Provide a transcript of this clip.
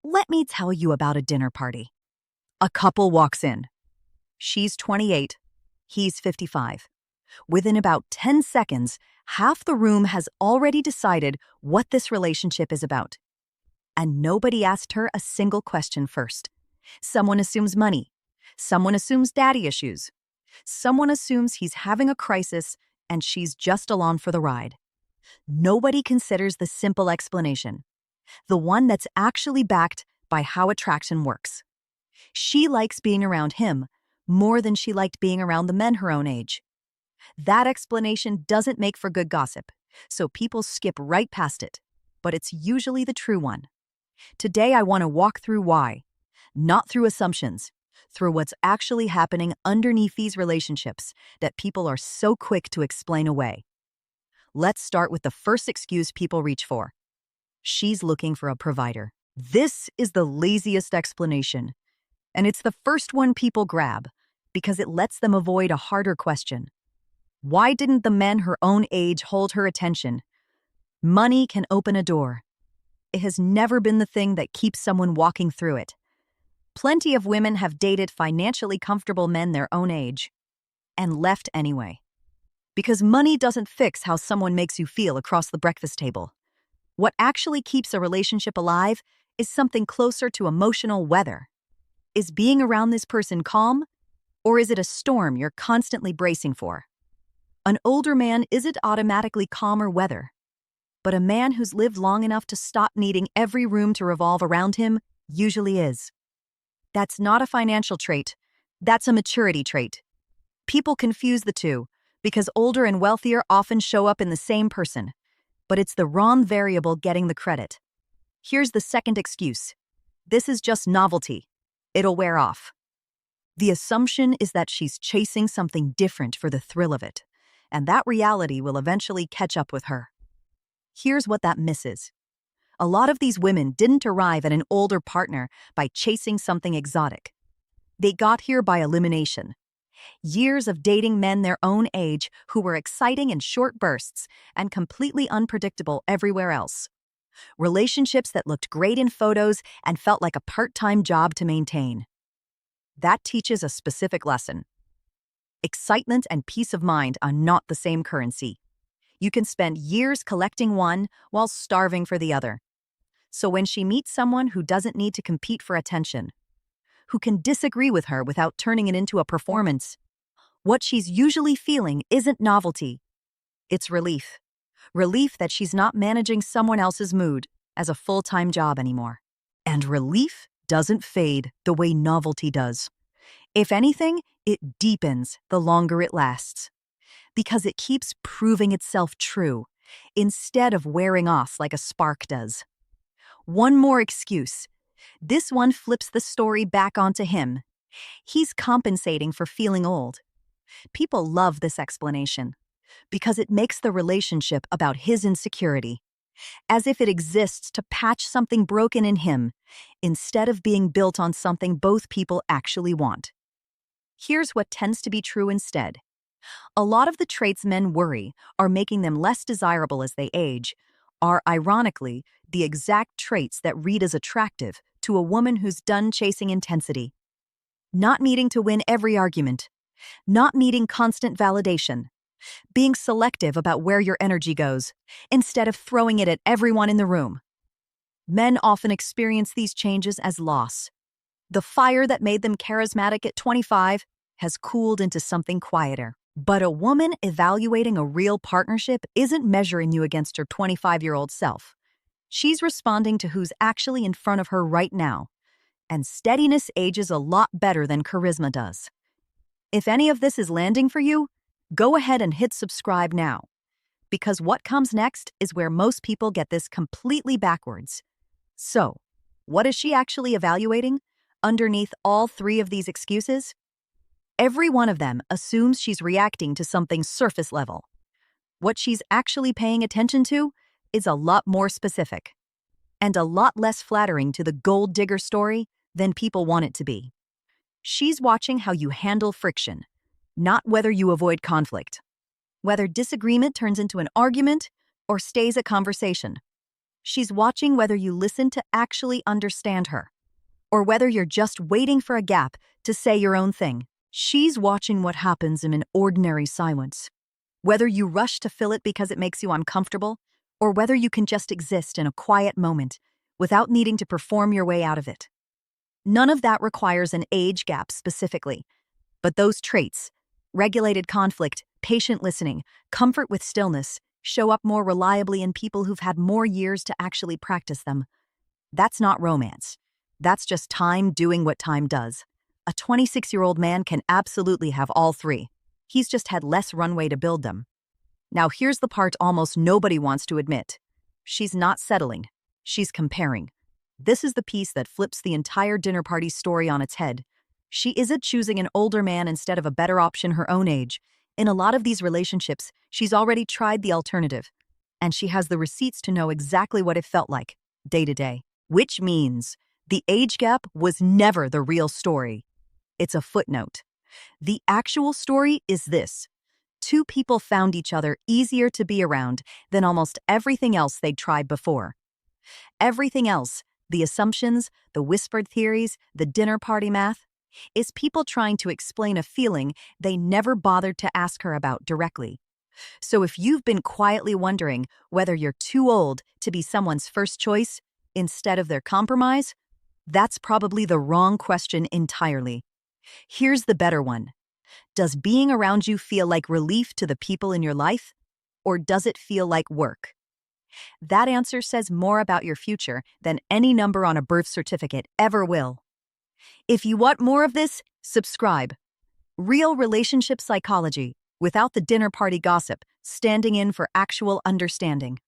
Let me tell you about a dinner party. A couple walks in. She's 28, he's 55. Within about 10 seconds, half the room has already decided what this relationship is about. And nobody asked her a single question first. Someone assumes money. Someone assumes daddy issues. Someone assumes he's having a crisis and she's just along for the ride. Nobody considers the simple explanation, the one that's actually backed by how attraction works. She likes being around him more than she liked being around the men her own age. That explanation doesn't make for good gossip, so people skip right past it, but it's usually the true one. Today I want to walk through why, not through assumptions, through what's actually happening underneath these relationships that people are so quick to explain away. Let's start with the first excuse people reach for. She's looking for a provider. This is the laziest explanation, and it's the first one people grab because it lets them avoid a harder question. Why didn't the men her own age hold her attention? Money can open a door. It has never been the thing that keeps someone walking through it. Plenty of women have dated financially comfortable men their own age and left anyway. Because money doesn't fix how someone makes you feel across the breakfast table. What actually keeps a relationship alive is something closer to emotional weather. Is being around this person calm, or is it a storm you're constantly bracing for? An older man isn't automatically calmer weather, but a man who's lived long enough to stop needing every room to revolve around him usually is. That's not a financial trait. That's a maturity trait. People confuse the two because older and wealthier often show up in the same person, but it's the wrong variable getting the credit. Here's the second excuse. This is just novelty. It'll wear off. The assumption is that she's chasing something different for the thrill of it, and that reality will eventually catch up with her. Here's what that misses. A lot of these women didn't arrive at an older partner by chasing something exotic. They got here by elimination. Years of dating men their own age who were exciting in short bursts and completely unpredictable everywhere else. Relationships that looked great in photos and felt like a part-time job to maintain. That teaches a specific lesson. Excitement and peace of mind are not the same currency. You can spend years collecting one while starving for the other. So when she meets someone who doesn't need to compete for attention, who can disagree with her without turning it into a performance, what she's usually feeling isn't novelty. It's relief. Relief that she's not managing someone else's mood as a full-time job anymore. And relief doesn't fade the way novelty does. If anything, it deepens the longer it lasts. Because it keeps proving itself true, instead of wearing off like a spark does. One more excuse. This one flips the story back onto him. He's compensating for feeling old. People love this explanation because it makes the relationship about his insecurity, as if it exists to patch something broken in him, instead of being built on something both people actually want. Here's what tends to be true instead. A lot of the traits men worry are making them less desirable as they age are, ironically, the exact traits that read as attractive to a woman who's done chasing intensity. Not needing to win every argument. Not needing constant validation. Being selective about where your energy goes, instead of throwing it at everyone in the room. Men often experience these changes as loss. The fire that made them charismatic at 25 has cooled into something quieter. But a woman evaluating a real partnership isn't measuring you against her 25-year-old self. She's responding to who's actually in front of her right now. And steadiness ages a lot better than charisma does. If any of this is landing for you, go ahead and hit subscribe now. Because what comes next is where most people get this completely backwards. So, what is she actually evaluating underneath all three of these excuses? Every one of them assumes she's reacting to something surface level. What she's actually paying attention to is a lot more specific and a lot less flattering to the gold digger story than people want it to be. She's watching how you handle friction, not whether you avoid conflict, whether disagreement turns into an argument or stays a conversation. She's watching whether you listen to actually understand her, or whether you're just waiting for a gap to say your own thing. She's watching what happens in an ordinary silence, whether you rush to fill it because it makes you uncomfortable, or whether you can just exist in a quiet moment without needing to perform your way out of it. None of that requires an age gap specifically, but those traits, regulated conflict, patient listening, comfort with stillness, show up more reliably in people who've had more years to actually practice them. That's not romance. That's just time doing what time does. A 26-year-old man can absolutely have all three. He's just had less runway to build them. Now here's the part almost nobody wants to admit. She's not settling. She's comparing. This is the piece that flips the entire dinner party story on its head. She isn't choosing an older man instead of a better option her own age. In a lot of these relationships, she's already tried the alternative, and she has the receipts to know exactly what it felt like, day to day. Which means the age gap was never the real story. It's a footnote. The actual story is this. Two people found each other easier to be around than almost everything else they'd tried before. Everything else, the assumptions, the whispered theories, the dinner party math, is people trying to explain a feeling they never bothered to ask her about directly. So if you've been quietly wondering whether you're too old to be someone's first choice instead of their compromise, that's probably the wrong question entirely. Here's the better one. Does being around you feel like relief to the people in your life, or does it feel like work? That answer says more about your future than any number on a birth certificate ever will. If you want more of this, subscribe. Real relationship psychology, without the dinner party gossip, standing in for actual understanding.